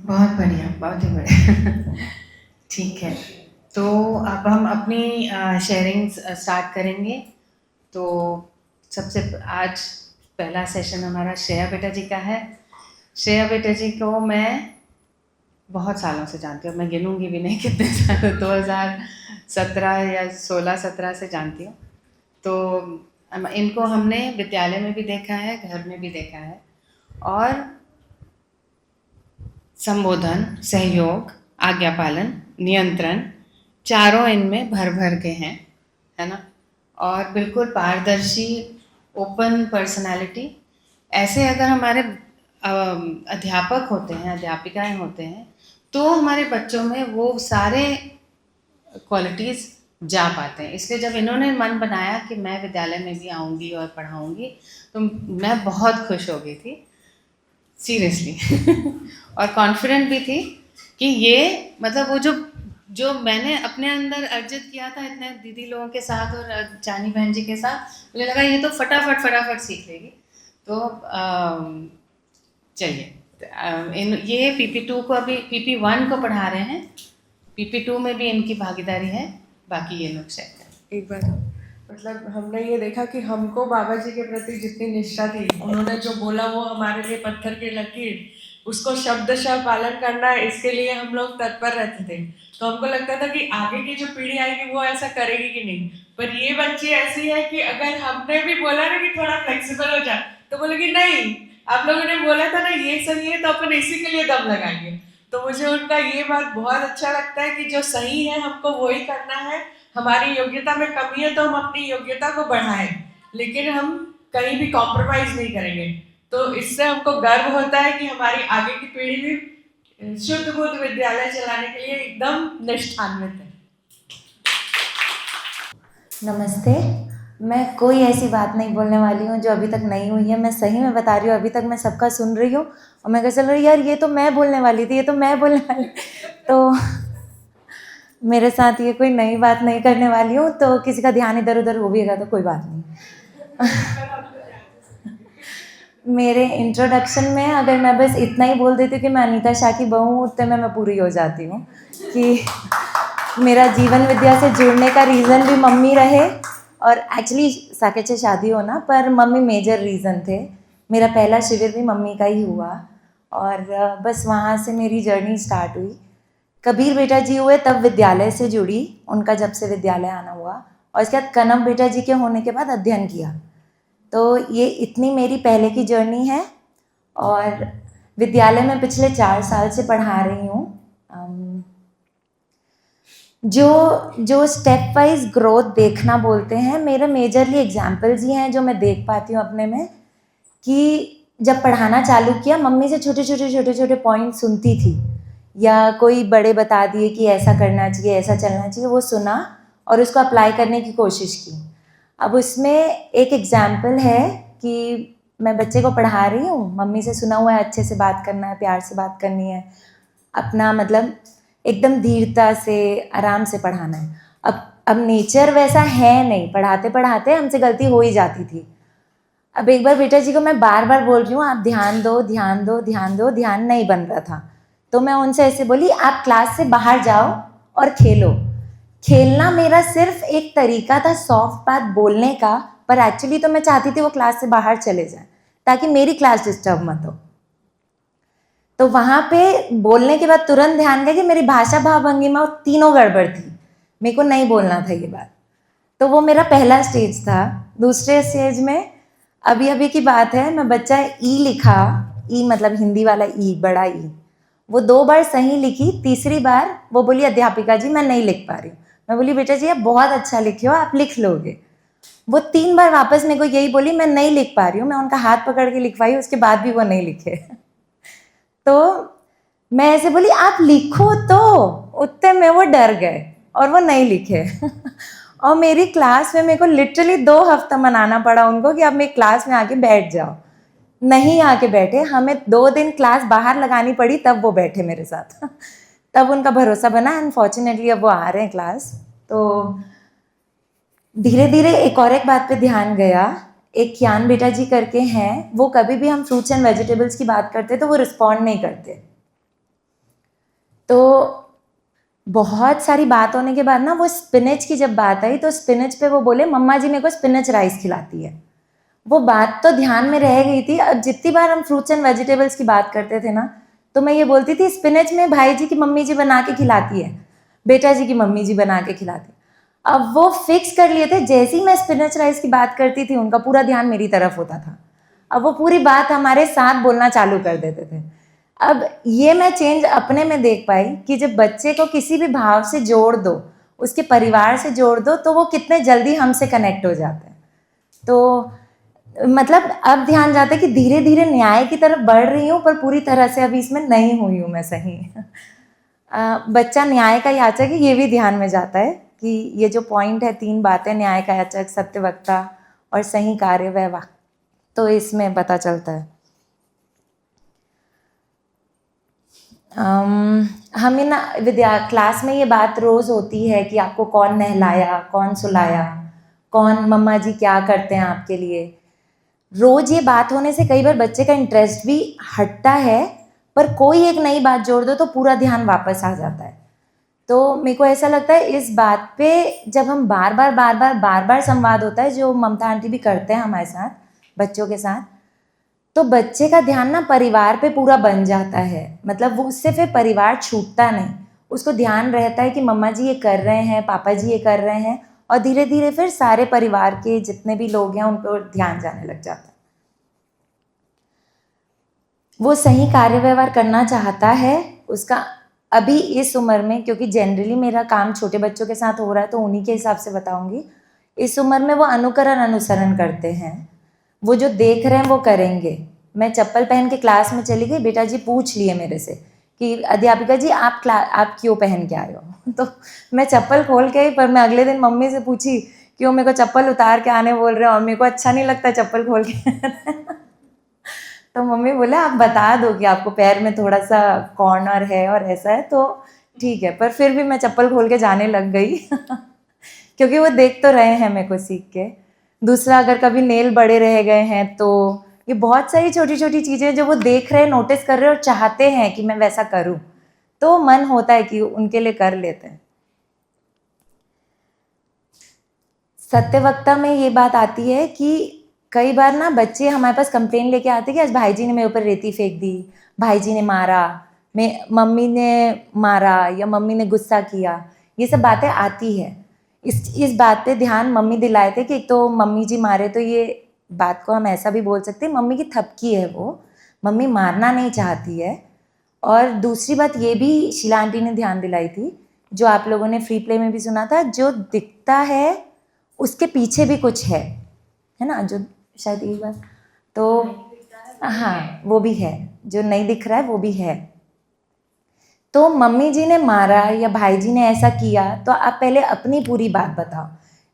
बहुत बढ़िया, बहुत ही बढ़िया। ठीक है, तो अब हम अपनी शेयरिंग स्टार्ट करेंगे। तो सबसे आज पहला सेशन हमारा श्रेया बेटा जी का है। श्रेया बेटा जी को मैं बहुत सालों से जानती हूँ, मैं गिनूंगी भी नहीं कितने साल, 2017 या 16-17 से जानती हूँ। तो इनको हमने विद्यालय में भी देखा है, घर में भी देखा है, और संबोधन, सहयोग, आज्ञा पालन, नियंत्रण, चारों इनमें भर भर के हैं, है ना। और बिल्कुल पारदर्शी, ओपन पर्सनालिटी। ऐसे अगर हमारे अध्यापक होते हैं, अध्यापिकाएं होते हैं, तो हमारे बच्चों में वो सारे क्वालिटीज़ जा पाते हैं। इसलिए जब इन्होंने मन बनाया कि मैं विद्यालय में भी आऊँगी और पढ़ाऊँगी, तो मैं बहुत खुश हो गई थी, सीरियसली। और कॉन्फिडेंट भी थी कि ये मतलब वो जो जो मैंने अपने अंदर अर्जित किया था इतने दीदी लोगों के साथ और चानी बहन जी के साथ, मुझे लगा ये तो फटाफट सीख लेगी। तो चलिए, ये PP2 को अभी PP1 को पढ़ा रहे हैं, PP2 में भी इनकी भागीदारी है। बाकी ये लोग शायद एक बार मतलब हमने ये देखा कि हमको बाबा जी के प्रति जितनी निष्ठा थी, उन्होंने जो बोला वो हमारे लिए पत्थर की लकीर, उसको शब्दशः पालन करना, इसके लिए हम लोग तत्पर रहते थे। तो हमको लगता था कि आगे की जो पीढ़ी आएगी वो ऐसा करेगी कि नहीं, पर ये बच्ची ऐसी है कि अगर हमने भी बोला ना कि थोड़ा फ्लेक्सिबल हो जाए, तो बोलेगी नहीं, आप लोगों ने बोला था ना ये सही है, तो अपन इसी के लिए दम लगाएंगे। तो मुझे उनका ये बात बहुत अच्छा लगता है कि जो सही है हमको वही करना है। हमारी योग्यता में कमी है तो हम अपनी योग्यता को बढ़ाएं, लेकिन हम कहीं भी कॉम्प्रोमाइज नहीं करेंगे। तो इससे हमको गर्व होता है कि हमारी आगे की पीढ़ी भी शुद्ध बुद्ध विद्यालय चलाने के लिए एकदम निष्ठान्वित है। नमस्ते। मैं कोई ऐसी बात नहीं बोलने वाली हूँ जो अभी तक नहीं हुई है। मैं सही में बता रही हूँ, अभी तक मैं सबका सुन रही हूँ और मैं कह चल रही यार ये तो मैं बोलने वाली थी, ये तो मैं बोलने वाली। तो मेरे साथ ये कोई नई बात नहीं करने वाली हूँ, तो किसी का ध्यान इधर उधर हो भी गया तो कोई बात नहीं। मेरे इंट्रोडक्शन में अगर मैं बस इतना ही बोल देती हूँ कि मैं अनीता शाह की बहू हूँ, उतने में मैं पूरी हो जाती हूँ कि मेरा जीवन विद्या से जुड़ने का रीज़न भी मम्मी रहे। और एक्चुअली साकेत से शादी होना पर मम्मी मेजर रीज़न थे। मेरा पहला शिविर भी मम्मी का ही हुआ और बस वहाँ से मेरी जर्नी स्टार्ट हुई। कबीर बेटा जी हुए तब विद्यालय से जुड़ी, उनका जब से विद्यालय आना हुआ, और इसके बाद कनम बेटा जी के होने के बाद अध्ययन किया। तो ये इतनी मेरी पहले की जर्नी है और विद्यालय में पिछले 4 साल से पढ़ा रही हूँ। जो स्टेप वाइज ग्रोथ देखना बोलते हैं, मेरे मेजरली एग्जाम्पल्स ही हैं जो मैं देख पाती हूँ अपने में। कि जब पढ़ाना चालू किया, मम्मी से छोटे छोटे पॉइंट सुनती थी, या कोई बड़े बता दिए कि ऐसा करना चाहिए, ऐसा चलना चाहिए, वो सुना और उसको अप्लाई करने की कोशिश की। अब उसमें एक एग्जाम्पल है कि मैं बच्चे को पढ़ा रही हूँ, मम्मी से सुना हुआ है अच्छे से बात करना है, प्यार से बात करनी है, अपना मतलब एकदम धीरता से आराम से पढ़ाना है। अब नेचर वैसा है नहीं, पढ़ाते पढ़ाते हमसे गलती हो ही जाती थी। अब एक बार बेटा जी को मैं बार बार बोल रही हूँ आप ध्यान दो ध्यान दो ध्यान दो, ध्यान नहीं बन रहा था। तो मैं उनसे ऐसे बोली आप क्लास से बाहर जाओ और खेलो। खेलना मेरा सिर्फ एक तरीका था सॉफ्ट बात बोलने का, पर एक्चुअली तो मैं चाहती थी वो क्लास से बाहर चले जाए ताकि मेरी क्लास डिस्टर्ब मत हो। तो वहाँ पे बोलने के बाद तुरंत ध्यान गया कि मेरी भाषा भाव भंगिमा तीनों गड़बड़ थी, मेरे को नहीं बोलना था ये बात। तो वो मेरा पहला स्टेज था। दूसरे स्टेज में अभी अभी की बात है, मैं बच्चा ई लिखा, ई मतलब हिंदी वाला ई, बड़ा ई, वो 2 बार सही लिखी, तीसरी बार वो बोली अध्यापिका जी मैं नहीं लिख पा रही हूँ। मैं बोली बेटा जी आप बहुत अच्छा लिखे हो, आप लिख लोगे। वो 3 बार वापस मेरे को यही बोली मैं नहीं लिख पा रही हूँ। मैं उनका हाथ पकड़ के लिखवाई, उसके बाद भी वो नहीं लिखे। तो मैं ऐसे बोली आप लिखो, तो उतने में वो डर गए और वो नहीं लिखे। और मेरी क्लास में मेरे को लिटरली 2 हफ्ता मनाना पड़ा उनको कि अब मेरी क्लास में आके बैठ जाओ। नहीं आके बैठे, हमें 2 दिन क्लास बाहर लगानी पड़ी तब वो बैठे मेरे साथ। तब उनका भरोसा बना। अनफॉर्चुनेटली अब वो आ रहे हैं क्लास। तो धीरे धीरे एक बात पे ध्यान गया। एक कियान बेटा जी करके हैं, वो कभी भी हम फ्रूट्स एंड वेजिटेबल्स की बात करते तो वो रिस्पॉन्ड नहीं करते। तो बहुत सारी बात होने के बाद ना वो स्पिनच की जब बात आई तो स्पिनच पे वो बोले मम्मा जी मेरे को स्पिनच राइस खिलाती है। वो बात तो ध्यान में रह गई थी। अब जितनी बार हम फ्रूट्स एंड वेजिटेबल्स की बात करते थे ना तो मैं ये बोलती थी स्पिनच में भाई जी की मम्मी जी बना के खिलाती है, बेटा जी की मम्मी जी बना के खिलाती है। अब वो फिक्स कर लिए थे, जैसे ही मैं स्पिनच राइस की बात करती थी उनका पूरा ध्यान मेरी तरफ होता था। अब वो पूरी बात हमारे साथ बोलना चालू कर देते थे। अब ये मैं चेंज अपने में देख पाई कि जब बच्चे को किसी भी भाव से जोड़ दो, उसके परिवार से जोड़ दो, तो वो कितने जल्दी हमसे कनेक्ट हो जाते हैं। तो मतलब अब ध्यान जाता है कि धीरे धीरे न्याय की तरफ बढ़ रही हूँ, पर पूरी तरह से अभी इसमें नहीं हुई हूँ मैं सही। बच्चा न्याय का याचक है, ये भी ध्यान में जाता है कि ये जो पॉइंट है 3 बातें, न्याय का याचक, सत्यवक्ता और सही कार्य व्यवहार, तो इसमें पता चलता है। हमें ना क्लास में ये बात रोज़ होती है कि आपको कौन नहलाया, कौन सुलाया, कौन मम्मा जी क्या करते हैं आपके लिए। रोज़ ये बात होने से कई बार बच्चे का इंटरेस्ट भी हटता है, पर कोई एक नई बात जोड़ दो तो पूरा ध्यान वापस आ जाता है। तो मेरे को ऐसा लगता है इस बात पे जब हम बार बार संवाद होता है, जो ममता आंटी भी करते हैं हमारे साथ बच्चों के साथ, तो बच्चे का ध्यान ना परिवार पे पूरा बन जाता है। मतलब वो उससे फिर परिवार छूटता नहीं, उसको ध्यान रहता है कि मम्मा जी ये कर रहे हैं, पापा जी ये कर रहे हैं, और धीरे धीरे फिर सारे परिवार के जितने भी लोग हैं उन पर ध्यान जाने लग जाता है। वो सही कार्य व्यवहार करना चाहता है उसका अभी इस उम्र में, क्योंकि जनरली मेरा काम छोटे बच्चों के साथ हो रहा है तो उन्हीं के हिसाब से बताऊंगी। इस उम्र में वो अनुसरण करते हैं, वो जो देख रहे हैं वो करेंगे। मैं चप्पल पहन के क्लास में चली गई, बेटा जी पूछ लिए मेरे से कि अध्यापिका जी आप क्यों पहन के आए हो। तो मैं चप्पल खोल के आई, पर मैं अगले दिन मम्मी से पूछी क्यों मेरे को चप्पल उतार के आने बोल रहे हो, और मेरे को अच्छा नहीं लगता चप्पल खोल के। तो मम्मी बोले आप बता दो कि आपको पैर में थोड़ा सा कॉर्नर है और ऐसा है तो ठीक है, पर फिर भी मैं चप्पल खोल के जाने लग गई। क्योंकि वो देख तो रहे हैं मेरे को सीख के। दूसरा, अगर कभी नेल बड़े रह गए हैं तो ये बहुत सारी छोटी छोटी चीज़ें जो वो देख रहे हैं, नोटिस कर रहे हैं और चाहते हैं कि मैं वैसा करूं, तो मन होता है कि उनके लिए कर लेते हैं। सत्यवक्ता में ये बात आती है कि कई बार ना बच्चे हमारे पास कंप्लेन लेके आते हैं कि आज भाई जी ने मेरे ऊपर रेती फेंक दी, भाई जी ने मारा, मम्मी ने मारा या मम्मी ने गुस्सा किया, ये सब बातें आती है। इस बात पे ध्यान मम्मी दिलाए थे कि एक तो मम्मी जी मारे, तो ये बात को हम ऐसा भी बोल सकते हैं मम्मी की थपकी है वो, मम्मी मारना नहीं चाहती है। और दूसरी बात ये भी शीला आंटी ने ध्यान दिलाई थी, जो आप लोगों ने फ्री प्ले में भी सुना था, जो दिखता है उसके पीछे भी कुछ है ना, जो शायद एक बार तो हाँ वो भी है, जो नहीं दिख रहा है वो भी है। तो मम्मी जी ने मारा या भाई जी ने ऐसा किया तो आप पहले अपनी पूरी बात बताओ।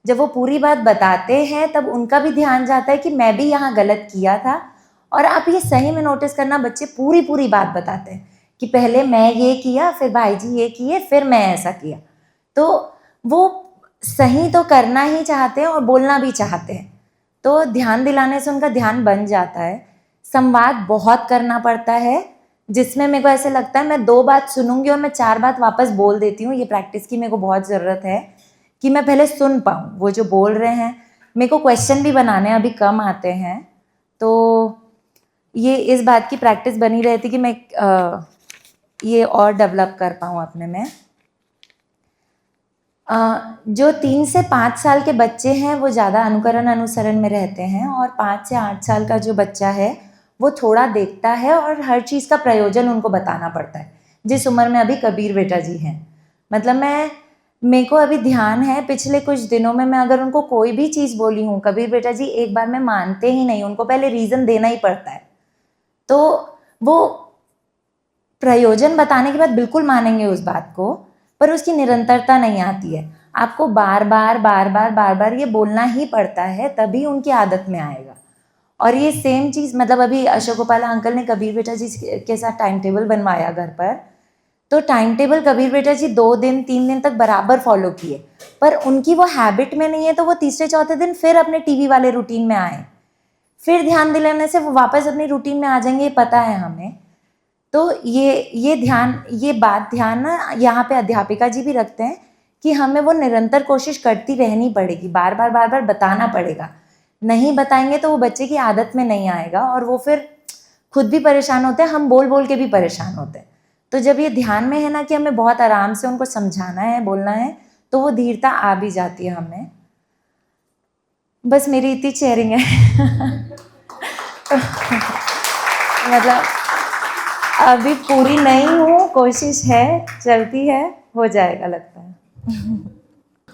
जब वो पूरी बात बताते हैं तब उनका भी ध्यान जाता है कि मैं भी यहाँ गलत किया था, और आप ये सही में नोटिस करना, बच्चे पूरी बात बताते हैं कि पहले मैं ये किया, फिर भाई जी ये किए, फिर मैं ऐसा किया। तो वो सही तो करना ही चाहते हैं और बोलना भी चाहते हैं, तो ध्यान दिलाने से उनका ध्यान बन जाता है। संवाद बहुत करना पड़ता है, जिसमें मेरे को ऐसे लगता है मैं 2 बात सुनूंगी और मैं 4 बात वापस बोल देती हूँ। ये प्रैक्टिस की मेरे को बहुत ज़रूरत है कि मैं पहले सुन पाऊँ वो जो बोल रहे हैं। मेरे को क्वेश्चन भी बनाने अभी कम आते हैं, तो ये इस बात की प्रैक्टिस बनी रहती कि मैं ये और डेवलप कर पाऊँ अपने में। जो 3 से 5 साल के बच्चे हैं वो ज़्यादा अनुसरण में रहते हैं, और 5 से 8 साल का जो बच्चा है वो थोड़ा देखता है और हर चीज़ का प्रयोजन उनको बताना पड़ता है। जिस उम्र में अभी कबीर बेटा जी हैं, मतलब मेरे को अभी ध्यान है पिछले कुछ दिनों में मैं अगर उनको कोई भी चीज़ बोली हूँ, कबीर बेटा जी एक बार में मानते ही नहीं, उनको पहले रीज़न देना ही पड़ता है। तो वो प्रयोजन बताने के बाद बिल्कुल मानेंगे उस बात को, पर उसकी निरंतरता नहीं आती है। आपको बार बार ये बोलना ही पड़ता है, तभी उनकी आदत में आएगा। और ये सेम चीज़, मतलब अभी अशोक गोपाला अंकल ने कबीर बेटा जी के साथ टाइम टेबल बनवाया घर पर, तो टाइम टेबल कबीर बेटा जी 2 दिन 3 दिन तक बराबर फॉलो किए, पर उनकी वो हैबिट में नहीं है, तो वो तीसरे चौथे दिन फिर अपने टीवी वाले रूटीन में आए। फिर ध्यान दिलाने से वो वापस अपनी रूटीन में आ जाएंगे, ये पता है हमें। तो ये ध्यान, ये बात ध्यान ना यहाँ पे अध्यापिका जी भी रखते हैं कि हमें वो निरंतर कोशिश करती रहनी पड़ेगी, बार बार बताना पड़ेगा। नहीं बताएंगे तो वो बच्चे की आदत में नहीं आएगा और वो फिर खुद भी परेशान होते हैं, हम बोल बोल के भी परेशान होते हैं। तो जब ये ध्यान में है ना कि हमें बहुत आराम से उनको समझाना है, बोलना है, तो वो धीरता आ भी जाती है हमें। बस मेरी इतनी शेयरिंग है। मतलब अभी पूरी नहीं हूँ, कोशिश है, चलती है, हो जाएगा लगता है।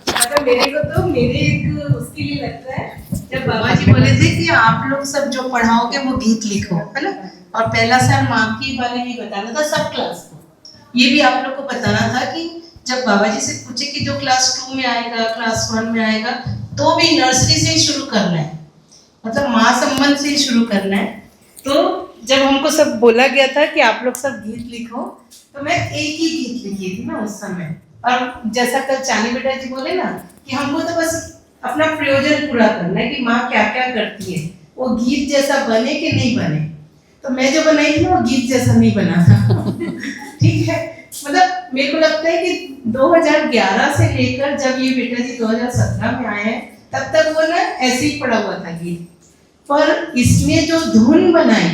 मतलब मेरे को तो मेरे एक उसके लिए लगता है, जब बाबा जी बोले थे कि आप लोग सब जो पढ़ाओगे वो गीत लिखो, है ना, और पहला साल माँ के बारे में बताना था सब क्लास को। ये भी आप लोग को बताना था कि जब बाबा जी से पूछे कि जो क्लास 2 में आएगा, क्लास 1 में आएगा, तो भी नर्सरी से ही शुरू करना है, मतलब माँ संबंध से ही शुरू करना है। तो जब हमको सब बोला गया था कि आप लोग सब गीत लिखो, तो मैं एक ही गीत लिखी थी ना उस समय। और जैसा कल चानी बेटा जी बोले ना कि हमको तो बस अपना प्रयोजन पूरा करना है कि माँ क्या क्या करती है, वो गीत जैसा बने कि नहीं बने। तो मैं जो बनाई थी ना वो गीत जैसा नहीं बना था। ठीक है, मतलब मेरे को लगता है कि 2011 से लेकर जब ये बेटा जी 2017 में आए हैं, तब तक वो ना ऐसे ही पड़ा हुआ था गीत, पर इसने जो धुन बनाई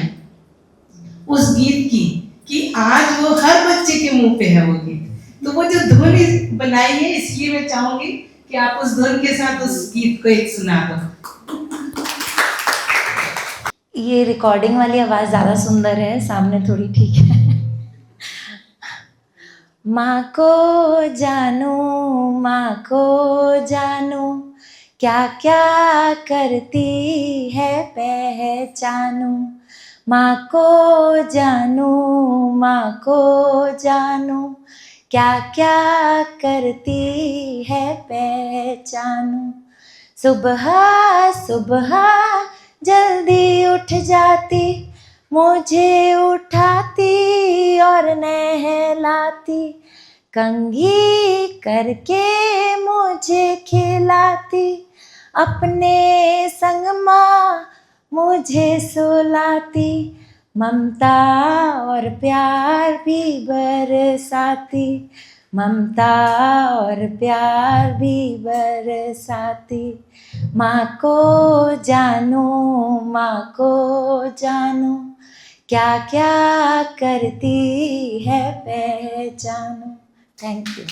उस गीत की कि आज वो हर बच्चे के मुंह पे है वो गीत। तो वो जो धुन बनाई है, इसलिए मैं चाहूंगी कि आप उस धुन के साथ उस गीत को एक सुना दो। ये रिकॉर्डिंग वाली आवाज़ ज़्यादा सुंदर है, सामने थोड़ी ठीक है। माँ को जानू क्या क्या करती है पहचानू। माँ को जानू क्या क्या करती है पहचानू। सुबह सुबह जल्दी उठ जाती, मुझे उठाती और नहलाती, कंघी करके मुझे खिलाती, अपने संग माँ मुझे सुलाती, ममता और प्यार भी बरसाती, ममता और प्यार भी बरसाती। माँ को जानू क्या क्या करती है पहचानू। Thank you.